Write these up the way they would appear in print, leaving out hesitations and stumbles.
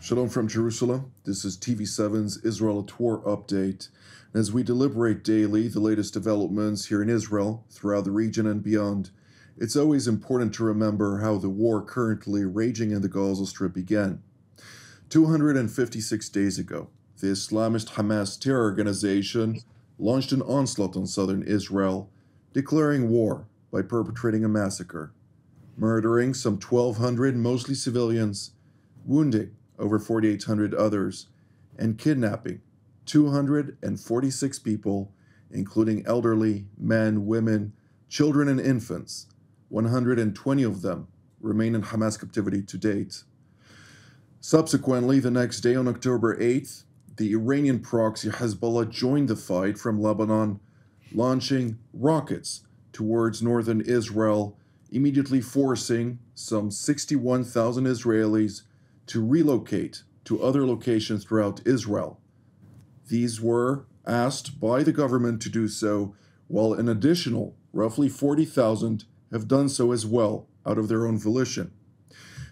Shalom from Jerusalem. This is TV7's Israel at War update. As we deliberate daily the latest developments here in Israel, throughout the region and beyond, it's always important to remember how the war currently raging in the Gaza Strip began. 256 days ago, the Islamist Hamas terror organization launched an onslaught on southern Israel, declaring war by perpetrating a massacre, murdering some 1,200 mostly civilians, wounding over 4,800 others, and kidnapping 246 people, including elderly, men, women, children, and infants. 120 of them remain in Hamas captivity to date. Subsequently, the next day on October 8th, the Iranian proxy Hezbollah joined the fight from Lebanon, launching rockets towards northern Israel, immediately forcing some 61,000 Israelis to relocate to other locations throughout Israel. These were asked by the government to do so, while an additional roughly 40,000 have done so as well out of their own volition.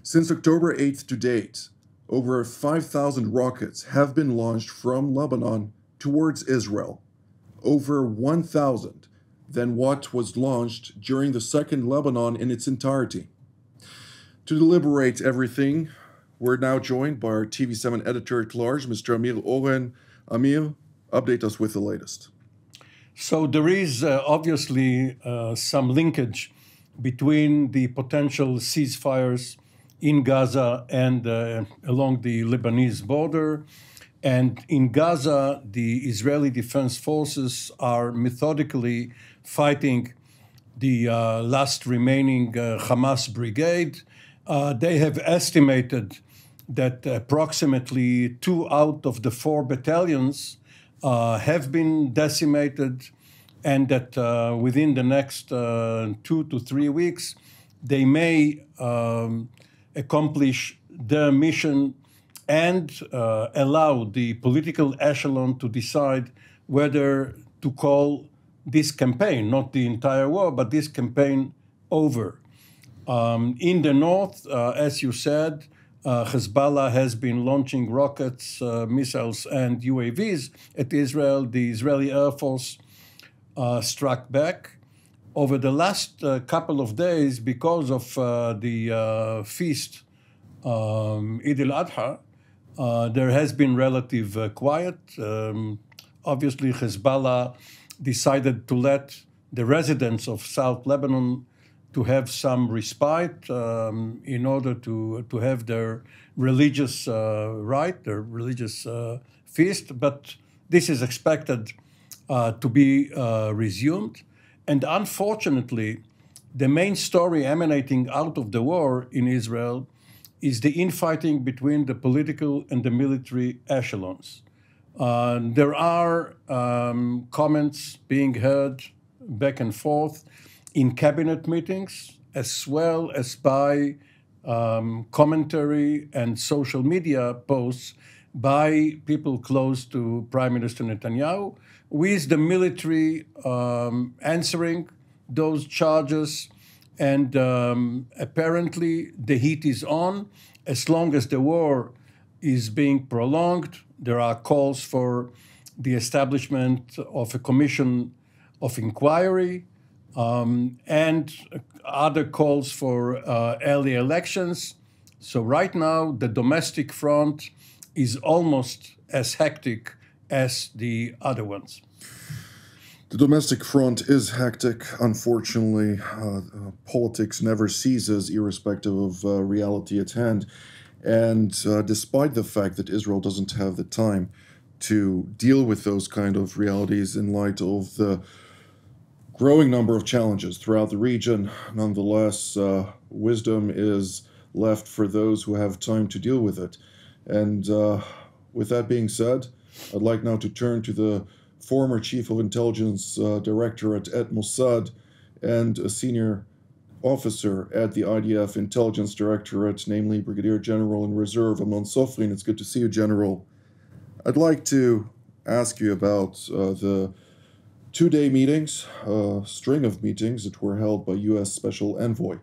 Since October 8th to date, over 5,000 rockets have been launched from Lebanon towards Israel, over 1,000 than what was launched during the Second Lebanon in its entirety. To deliberate everything, we're now joined by our TV7 editor-at-large, Mr. Amir Oren. Amir, update us with the latest. So there is obviously some linkage between the potential ceasefires in Gaza and along the Lebanese border. And in Gaza, the Israeli Defense Forces are methodically fighting the last remaining Hamas brigade. They have estimated that approximately 2 out of the 4 battalions have been decimated, and that within the next 2 to 3 weeks, they may accomplish their mission and allow the political echelon to decide whether to call this campaign, not the entire war, but this campaign over. In the north, as you said, Hezbollah has been launching rockets, missiles, and UAVs at Israel. The Israeli Air Force struck back. Over the last couple of days, because of the feast, Eid al-Adha, there has been relative quiet. Obviously, Hezbollah decided to let the residents of South Lebanon to have some respite in order to have their religious rite, their religious feast. But this is expected to be resumed. And unfortunately, the main story emanating out of the war in Israel is the infighting between the political and the military echelons. There are comments being heard back and forth in cabinet meetings, as well as by commentary and social media posts by people close to Prime Minister Netanyahu, with the military answering those charges. And apparently the heat is on. As long as the war is being prolonged, there are calls for the establishment of a commission of inquiry, and other calls for early elections. So right now, the domestic front is almost as hectic as the other ones. The domestic front is hectic. Unfortunately, politics never ceases, irrespective of reality at hand. And despite the fact that Israel doesn't have the time to deal with those kind of realities in light of the growing number of challenges throughout the region, nonetheless, wisdom is left for those who have time to deal with it. And with that being said, I'd like now to turn to the former chief of intelligence directorate at Mossad and a senior officer at the IDF intelligence directorate, namely Brigadier General in Reserve Amnon Sofrin. It's good to see you, General. I'd like to ask you about the 2-day meetings, string of meetings that were held by U.S. Special Envoy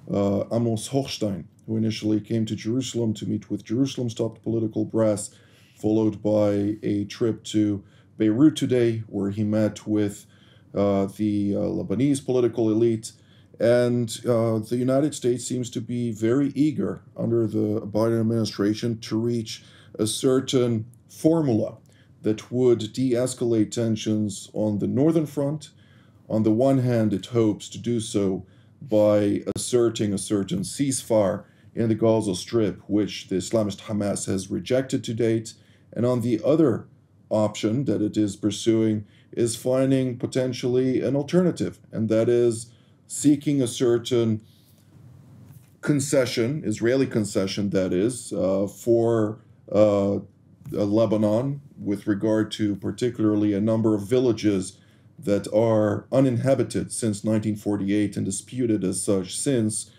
Amos Hochstein, who initially came to Jerusalem to meet with Jerusalem's top political brass, followed by a trip to Beirut today, where he met with the Lebanese political elite. And the United States seems to be very eager under the Biden administration to reach a certain formula that would de escalate tensions on the northern front. On the one hand, it hopes to do so by asserting a certain ceasefire in the Gaza Strip, which the Islamist Hamas has rejected to date. And on the other option that it is pursuing is finding potentially an alternative, and that is seeking a certain concession, Israeli concession, that is, for Lebanon with regard to particularly a number of villages that are uninhabited since 1948 and disputed as such since,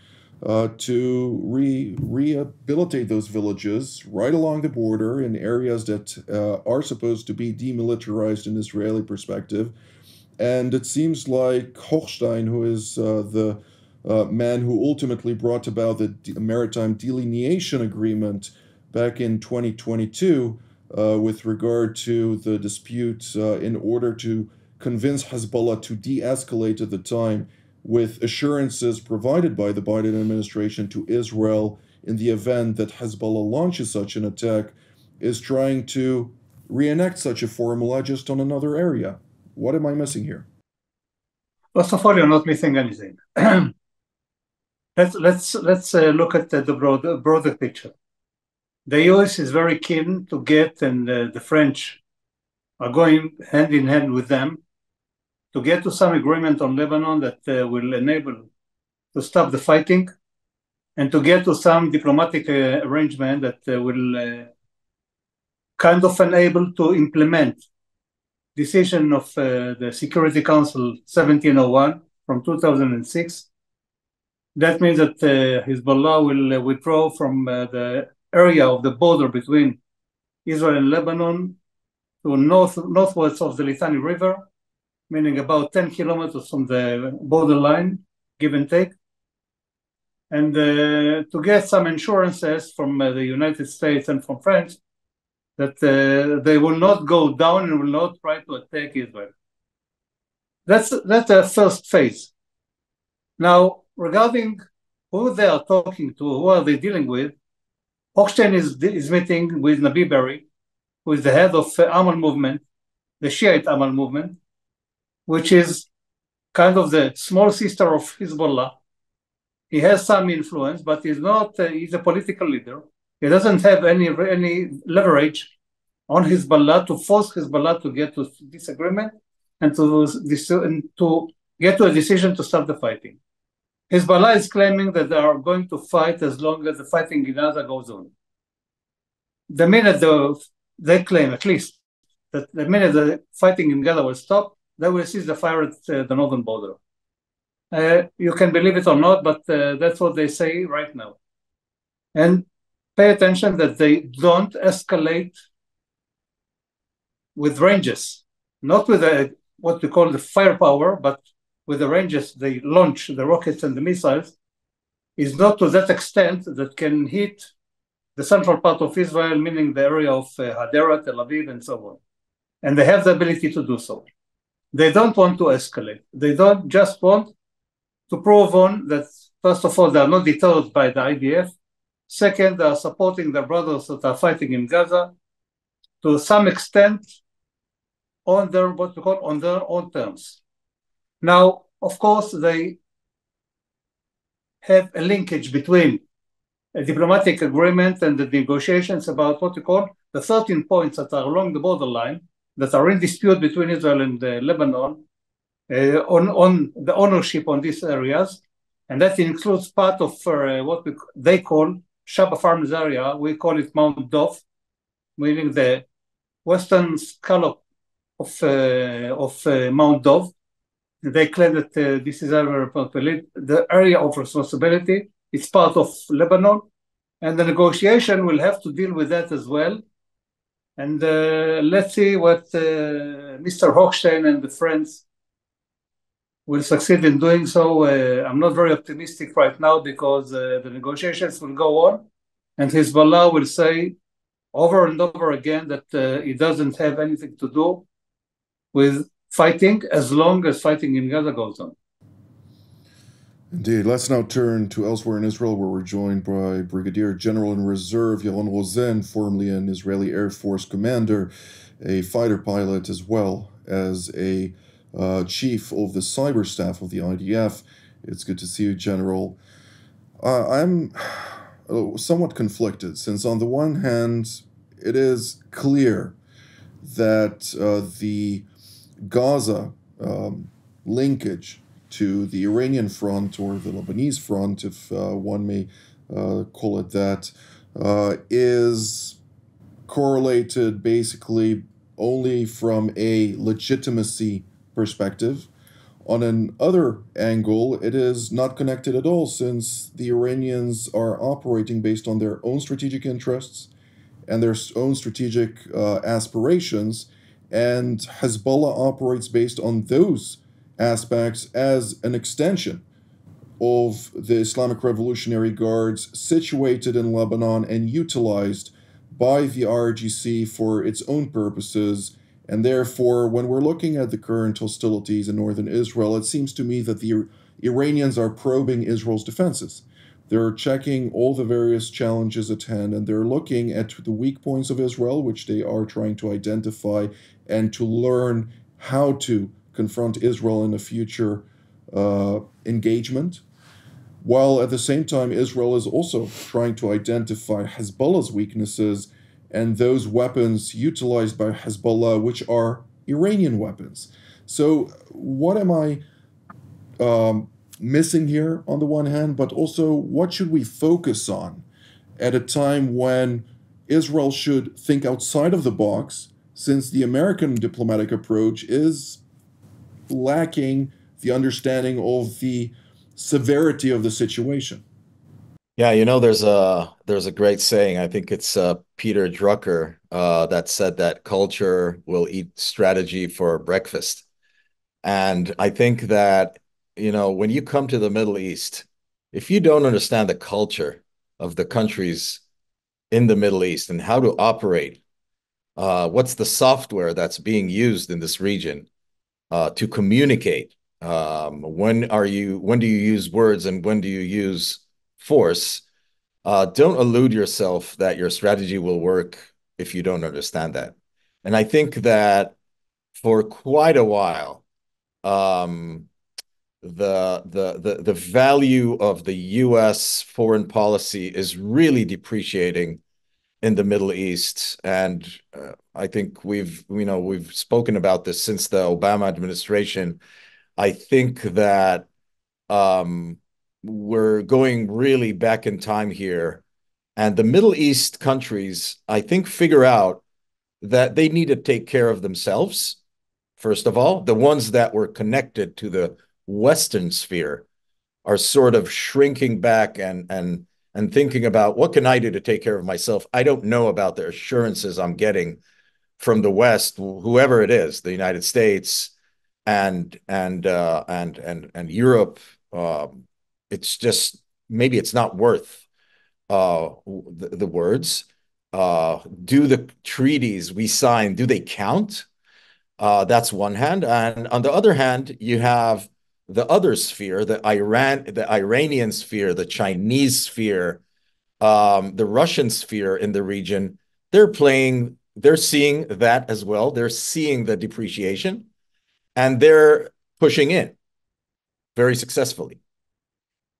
to rehabilitate those villages right along the border in areas that are supposed to be demilitarized in Israeli perspective. And it seems like Hochstein, who is the man who ultimately brought about the maritime delineation agreement back in 2022 with regard to the dispute in order to convince Hezbollah to de-escalate at the time with assurances provided by the Biden administration to Israel in the event that Hezbollah launches such an attack, is trying to reenact such a formula just on another area. What am I missing here? First of all, you're not missing anything. Let's look at the broader picture. The US is very keen to get, and the French are going hand in hand with them, to get to some agreement on Lebanon that will enable to stop the fighting and to get to some diplomatic arrangement that will kind of enable to implement decision of the Security Council 1701 from 2006. That means that Hezbollah will withdraw from the area of the border between Israel and Lebanon to northwards of the Litani River, meaning about 10 kilometers from the borderline, give and take, and to get some assurances from the United States and from France that they will not go down and will not try to attack Israel. That's the first phase. Now, regarding who they are talking to, who are they dealing with, Hochstein is meeting with Nabi Berri, who is the head of Amal movement, the Shiite Amal movement, which is kind of the small sister of Hezbollah. He has some influence, but he's not. He's a political leader. He doesn't have any leverage on Hezbollah to force Hezbollah to get to this agreement and to get to a decision to stop the fighting. Hezbollah is claiming that they are going to fight as long as the fighting in Gaza goes on. The minute they claim, at least, that the minute the fighting in Gaza will stop, they will cease the fire at the northern border. You can believe it or not, but that's what they say right now. And pay attention that they don't escalate with ranges, not with what we call the firepower, but with the ranges they launch the rockets and the missiles, is not to that extent that can hit the central part of Israel, meaning the area of Hadera, Tel Aviv, and so on. And they have the ability to do so. They don't want to escalate. They don't just want to prove on that, first of all, they are not deterred by the IDF. Second, they are supporting their brothers that are fighting in Gaza to some extent on their, what we call, on their own terms. Now, of course, they have a linkage between a diplomatic agreement and the negotiations about what we call the 13 points that are along the borderline that are in dispute between Israel and Lebanon on the ownership on these areas. And that includes part of what they call Shaba Farms area. We call it Mount Dov, meaning the western scallop of Mount Dov. They claim that this is the area of responsibility. It's part of Lebanon, and the negotiation will have to deal with that as well. And let's see what Mr. Hochstein and the friends will succeed in doing so. I'm not very optimistic right now because the negotiations will go on, and Hezbollah will say over and over again that it doesn't have anything to do with fighting as long as fighting in Gaza goes on. Indeed. Let's now turn to elsewhere in Israel, where we're joined by Brigadier General in Reserve Yaron Rosen, formerly an Israeli Air Force commander, a fighter pilot, as well as a chief of the cyber staff of the IDF. It's good to see you, General. I'm somewhat conflicted, since on the one hand, it is clear that the Gaza linkage to the Iranian front, or the Lebanese front, if one may call it that, is correlated basically only from a legitimacy perspective. On an other angle, it is not connected at all, since the Iranians are operating based on their own strategic interests and their own strategic aspirations, and Hezbollah operates based on those aspects as an extension of the Islamic Revolutionary Guards situated in Lebanon and utilized by the IRGC for its own purposes. And therefore, when we're looking at the current hostilities in northern Israel, it seems to me that the Iranians are probing Israel's defenses. They're checking all the various challenges at hand, and they're looking at the weak points of Israel, which they are trying to identify and to learn how to confront Israel in a future engagement. While at the same time, Israel is also trying to identify Hezbollah's weaknesses and those weapons utilized by Hezbollah, which are Iranian weapons. So, what am I missing here on the one hand, but also what should we focus on at a time when Israel should think outside of the box, since the American diplomatic approach is lacking the understanding of the severity of the situation? Yeah, there's a great saying. I think it's Peter Drucker that said that culture will eat strategy for breakfast. And I think that, when you come to the Middle East, if you don't understand the culture of the countries in the Middle East and how to operate, what's the software that's being used in this region to communicate? When do you use words and when do you use force? Don't illude yourself that your strategy will work if you don't understand that. And I think that for quite a while, the value of the U.S. foreign policy is really depreciating in the Middle East, and I think we've spoken about this since the Obama administration. I think that we're going really back in time here, and the Middle East countries, I think, figure out that they need to take care of themselves. First of all, the ones that were connected to the Western sphere are sort of shrinking back and thinking about, what can I do to take care of myself? I don't know about the assurances I'm getting from the West, whoever it is, the United States and Europe. It's just, maybe it's not worth the words. Do the treaties we sign, do they count? That's one hand. And on the other hand, you have the other sphere, the Iranian sphere, the Chinese sphere, the Russian sphere in the region. They're seeing that as well. They're seeing the depreciation, and they're pushing in very successfully.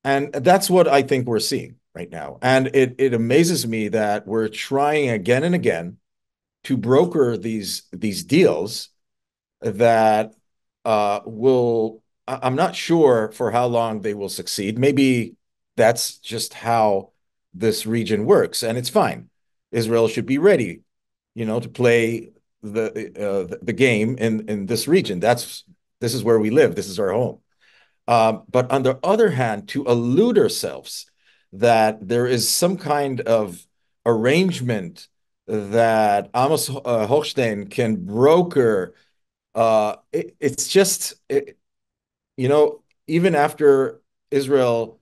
And that's what I think we're seeing right now. And it amazes me that we're trying again and again to broker these deals that I'm not sure for how long they will succeed. Maybe that's just how this region works, and it's fine. Israel should be ready, to play the game in this region. This is where we live. This is our home. But on the other hand, to elude ourselves that there is some kind of arrangement that Amos Hochstein can broker, it's just even after Israel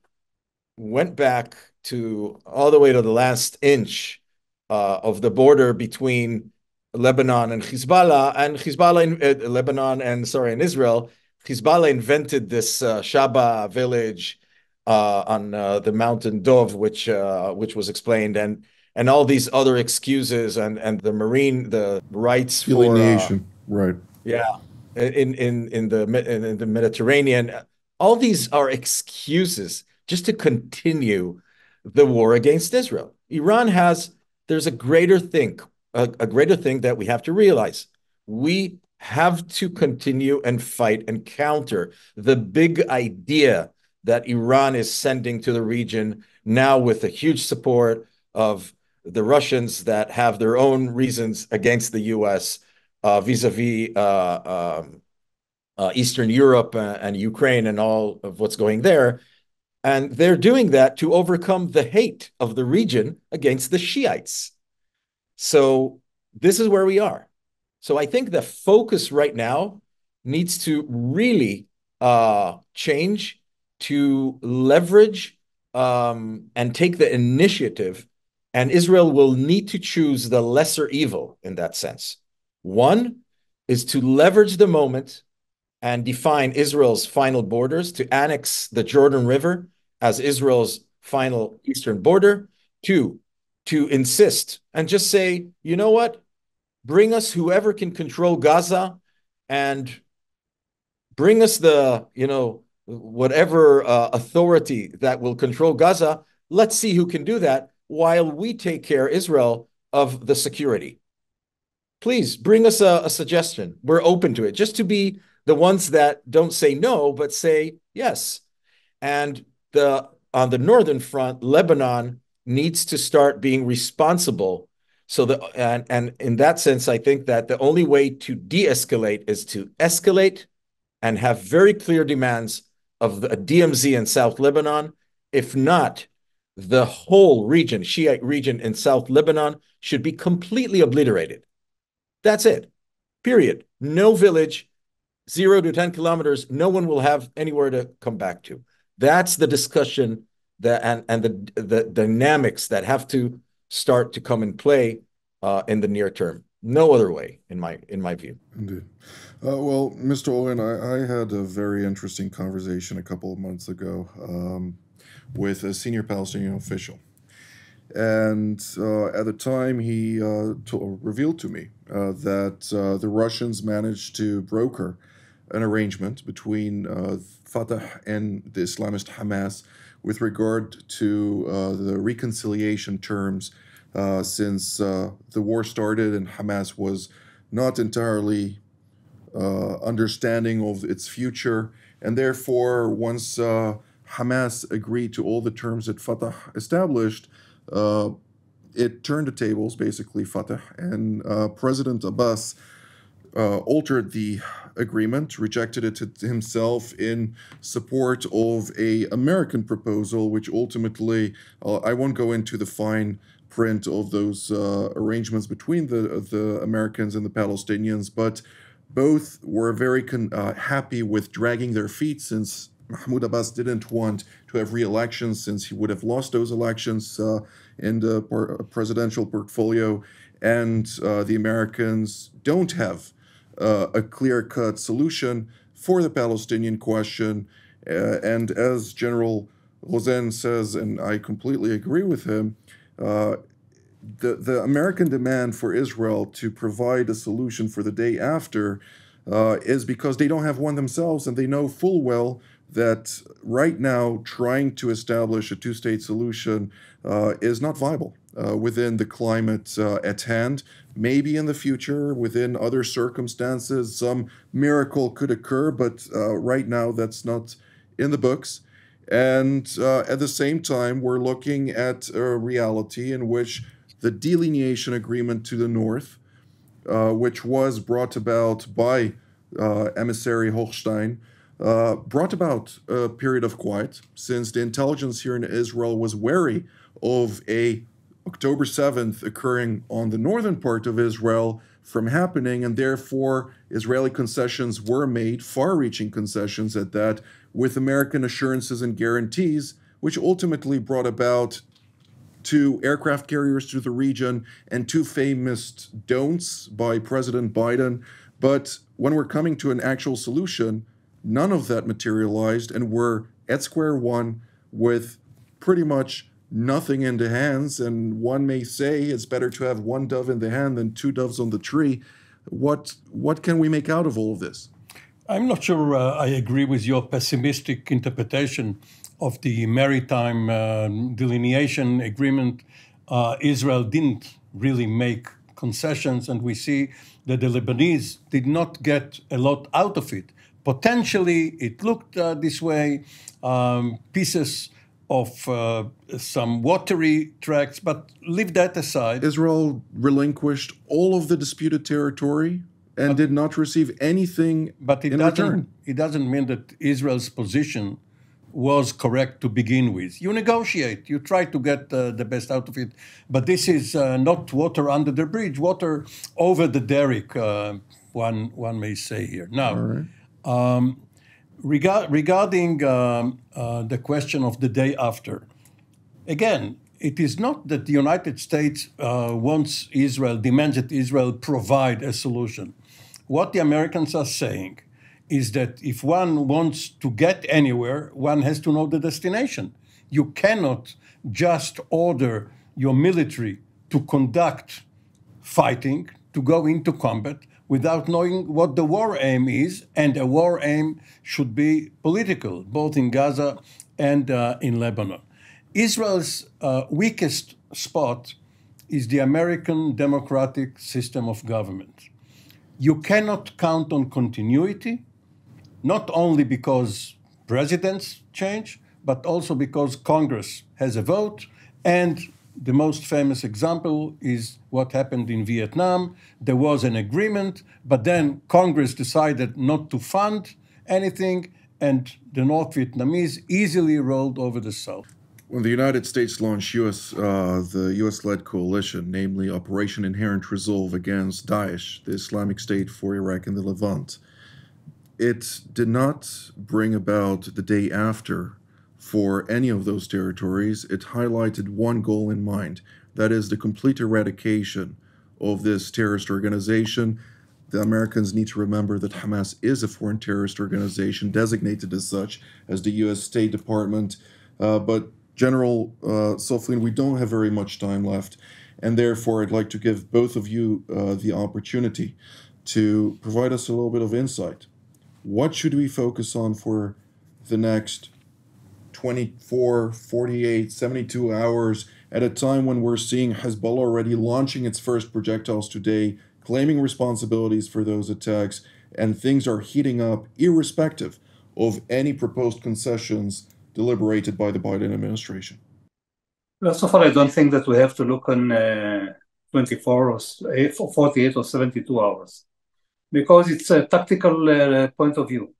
went back to all the way to the last inch of the border between Lebanon and Hezbollah, and Hezbollah in Lebanon and sorry, in Israel, Hezbollah invented this Shaba village on the mountain Dov, which was explained, and all these other excuses, and the rights for Delineation, right. yeah, in the Mediterranean. All these are excuses just to continue the war against Israel. There's a greater thing that we have to realize. We have to continue and fight and counter the big idea that Iran is sending to the region now with the huge support of the Russians that have their own reasons against the US vis-a-vis Eastern Europe and Ukraine and all of what's going there. And they're doing that to overcome the hate of the region against the Shiites. So this is where we are. So I think the focus right now needs to really change to leverage and take the initiative. And Israel will need to choose the lesser evil in that sense. One is to leverage the moment and define Israel's final borders, to annex the Jordan River as Israel's final eastern border. Two, to insist and just say, you know what? Bring us whoever can control Gaza and bring us whatever authority that will control Gaza. Let's see who can do that while we take care, Israel, of the security. Please bring us a suggestion. We're open to it, just to be the ones that don't say no, but say yes. And on the northern front, Lebanon needs to start being responsible. And in that sense, I think that the only way to de-escalate is to escalate and have very clear demands of the DMZ in South Lebanon. If not, the whole region, Shiite region in South Lebanon, should be completely obliterated. That's it. Period. No village, 0 to 10 kilometers, no one will have anywhere to come back to. That's the discussion and the dynamics that have to start to come in play in the near term. No other way, in my view. Indeed. Well, Mr. Owen, I had a very interesting conversation a couple of months ago with a senior Palestinian official. And at the time, he revealed to me that the Russians managed to broker an arrangement between Fatah and the Islamist Hamas with regard to the reconciliation terms since the war started and Hamas was not entirely understanding of its future. And therefore, once Hamas agreed to all the terms that Fatah established, it turned the tables, basically, Fatah. And President Abbas altered the agreement, rejected it himself in support of an American proposal, which ultimately, I won't go into the fine print of those arrangements between the Americans and the Palestinians, but both were very happy with dragging their feet, since Mahmoud Abbas didn't want to have re-elections, since he would have lost those elections in the presidential portfolio, and the Americans don't have a clear-cut solution for the Palestinian question. And as General Rosen says, and I completely agree with him, the American demand for Israel to provide a solution for the day after is because they don't have one themselves, and they know full well that right now trying to establish a two-state solution is not viable within the climate at hand. Maybe in the future, within other circumstances, some miracle could occur, but right now that's not in the books. And at the same time, we're looking at a reality in which the delineation agreement to the north, which was brought about by emissary Hochstein, brought about a period of quiet, since the intelligence here in Israel was wary of a October 7th occurring on the northern part of Israel from happening, and therefore Israeli concessions were made, far-reaching concessions at that, with American assurances and guarantees, which ultimately brought about 2 aircraft carriers to the region and 2 famous don'ts by President Biden. But when we're coming to an actual solution, none of that materialized, and we're at square one with pretty much nothing in the hands. And one may say it's better to have 1 dove in the hand than 2 doves on the tree. What can we make out of all of this? I'm not sure I agree with your pessimistic interpretation of the maritime delineation agreement. Israel didn't really make concessions, and we see that the Lebanese did not get a lot out of it. Potentially, it looked this way, pieces of some watery tracts, but leave that aside. Israel relinquished all of the disputed territory and did not receive anything in return. It doesn't mean that Israel's position was correct to begin with. You negotiate, you try to get the best out of it, but this is not water under the bridge, water over the derrick, one may say here. Now, regarding the question of the day after, again, it is not that the United States demands that Israel provide a solution. What the Americans are saying is that if one wants to get anywhere, one has to know the destination. You cannot just order your military to conduct fighting, to go into combat, without knowing what the war aim is, and a war aim should be political, both in Gaza and in Lebanon. Israel's weakest spot is the American democratic system of government. You cannot count on continuity, not only because presidents change, but also because Congress has a vote. And the most famous example is what happened in Vietnam. There was an agreement, but then Congress decided not to fund anything, and the North Vietnamese easily rolled over the South. When the United States launched the U.S.-led coalition, namely Operation Inherent Resolve against Daesh, the Islamic State for Iraq and the Levant, it did not bring about the day after for any of those territories. It highlighted one goal in mind, that is the complete eradication of this terrorist organization. The Americans need to remember that Hamas is a foreign terrorist organization, designated as such as the U.S. State Department, but General Soflin, we don't have very much time left, and therefore I'd like to give both of you the opportunity to provide us a little bit of insight. What should we focus on for the next 24, 48, 72 hours at a time when we're seeing Hezbollah already launching its first projectiles today, claiming responsibilities for those attacks, and things are heating up irrespective of any proposed concessions deliberated by the Biden administration? First of all, I don't think that we have to look on 24 or 48 or 72 hours, because it's a tactical point of view.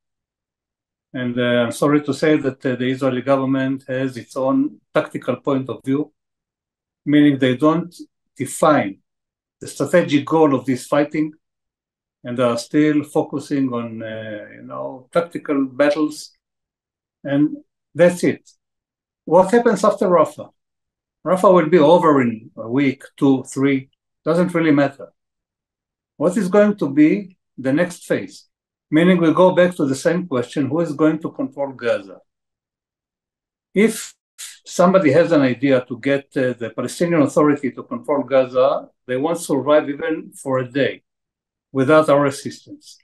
And I'm sorry to say that the Israeli government has its own tactical point of view, meaning they don't define the strategic goal of this fighting, and are still focusing on tactical battles, and that's it. What happens after Rafah? Rafah will be over in a week, 2, 3, doesn't really matter. What is going to be the next phase? Meaning we go back to the same question, who is going to control Gaza? If somebody has an idea to get the Palestinian Authority to control Gaza, they won't survive even for a day without our assistance.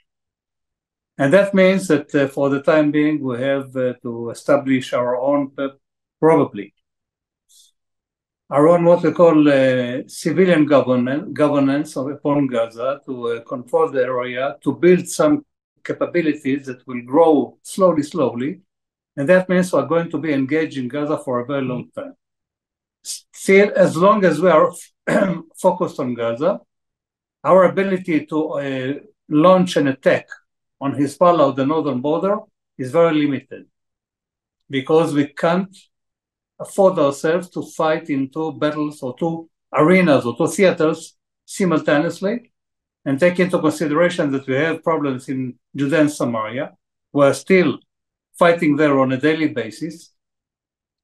And that means that for the time being, we have to establish our own, probably, our own what we call civilian governance upon Gaza to control the area, to build some capabilities that will grow slowly. And that means we're going to be engaged in Gaza for a very long time. Still, as long as we are focused on Gaza, our ability to launch an attack on Hezbollah, the northern border, is very limited, because we can't afford ourselves to fight in 2 battles or 2 arenas or two theaters simultaneously, and take into consideration that we have problems in Judea and Samaria. We're still fighting there on a daily basis.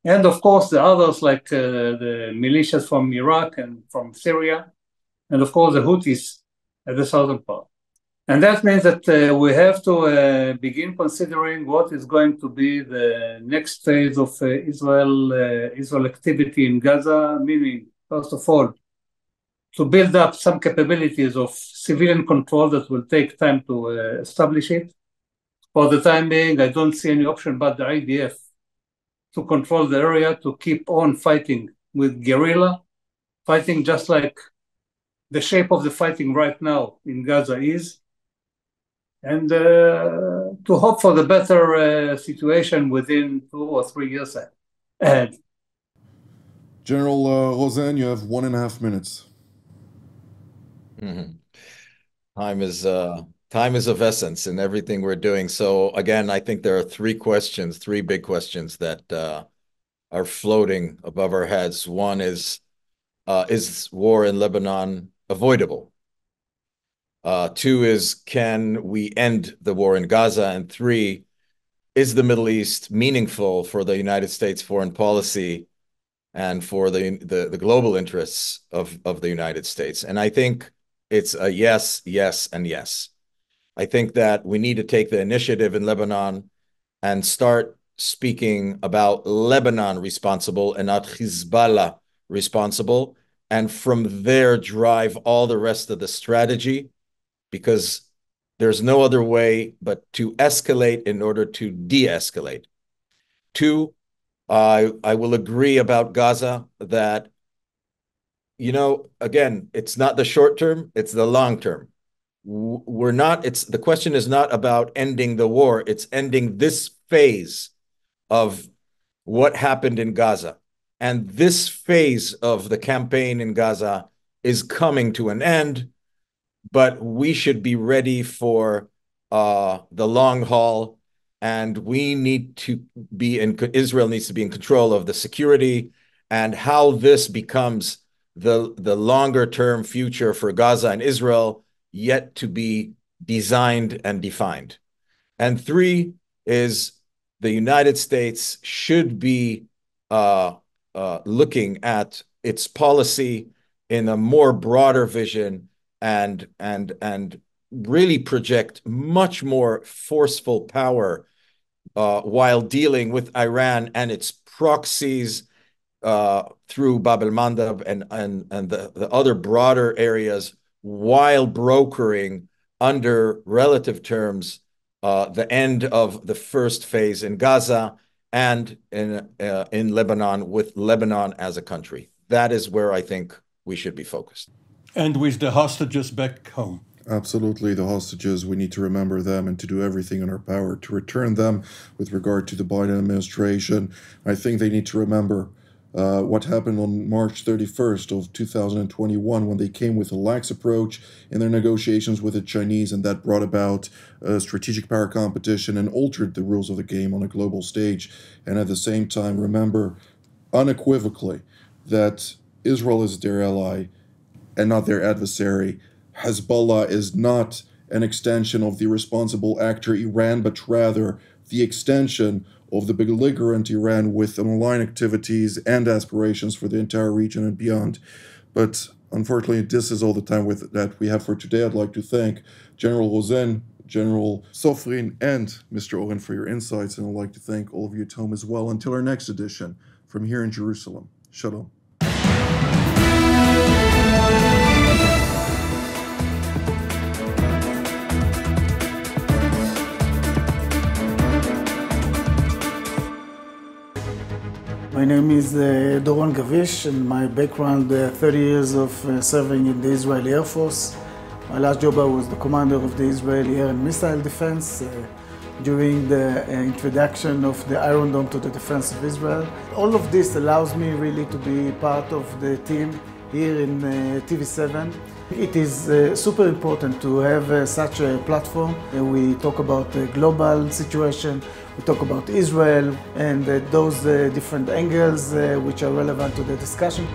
And of course, the others like the militias from Iraq and from Syria, and of course the Houthis at the southern part. And that means that we have to begin considering what is going to be the next phase of Israel activity in Gaza, meaning, first of all, to build up some capabilities of civilian control that will take time to establish it. For the time being, I don't see any option but the IDF to control the area, to keep on fighting with guerrilla, fighting just like the shape of the fighting right now in Gaza is, and to hope for the better situation within 2 or 3 years ahead. General Rosen, you have 1.5 minutes. Mm-hmm. Time is of essence in everything we're doing. So again, I think there are three big questions that are floating above our heads. One is war in Lebanon avoidable? Two is, can we end the war in Gaza? And three, is the Middle East meaningful for the United States foreign policy and for the global interests of the United States? And I think it's a yes, yes, and yes. I think that we need to take the initiative in Lebanon and start speaking about Lebanon responsible and not Hezbollah responsible, and from there drive all the rest of the strategy, because there's no other way but to escalate in order to de-escalate. Two, I will agree about Gaza that, again, it's not the short term, it's the long term. The question is not about ending the war, it's ending this phase of what happened in Gaza. And this phase of the campaign in Gaza is coming to an end, but we should be ready for the long haul, and we need to Israel needs to be in control of the security and how this becomes the longer term future for Gaza and Israel yet to be designed and defined. And three is the United States should be looking at its policy in a more broader vision and really project much more forceful power while dealing with Iran and its proxies through Bab el-Mandab and the other broader areas, while brokering under relative terms the end of the first phase in Gaza and in Lebanon, with Lebanon as a country. That is where I think we should be focused. And with the hostages back home. Absolutely, the hostages, we need to remember them and to do everything in our power to return them. With regard to the Biden administration, I think they need to remember what happened on March 31st of 2021 when they came with a lax approach in their negotiations with the Chinese, and that brought about a strategic power competition and altered the rules of the game on a global stage. And at the same time, remember unequivocally that Israel is their ally and not their adversary. Hezbollah is not an extension of the responsible actor Iran, but rather the extension of the belligerent Iran with online activities and aspirations for the entire region and beyond. But unfortunately, this is all the time that we have for today. I'd like to thank General Rosen, General Sofrin, and Mr. Oren for your insights, and I'd like to thank all of you at home as well. Until our next edition, from here in Jerusalem, Shalom. My name is Doron Gavish, and my background, 30 years of serving in the Israeli Air Force. My last job, I was the commander of the Israeli Air and Missile Defense during the introduction of the Iron Dome to the defense of Israel. All of this allows me really to be part of the team here in TV7. It is super important to have such a platform. We talk about the global situation, we talk about Israel and those different angles which are relevant to the discussion.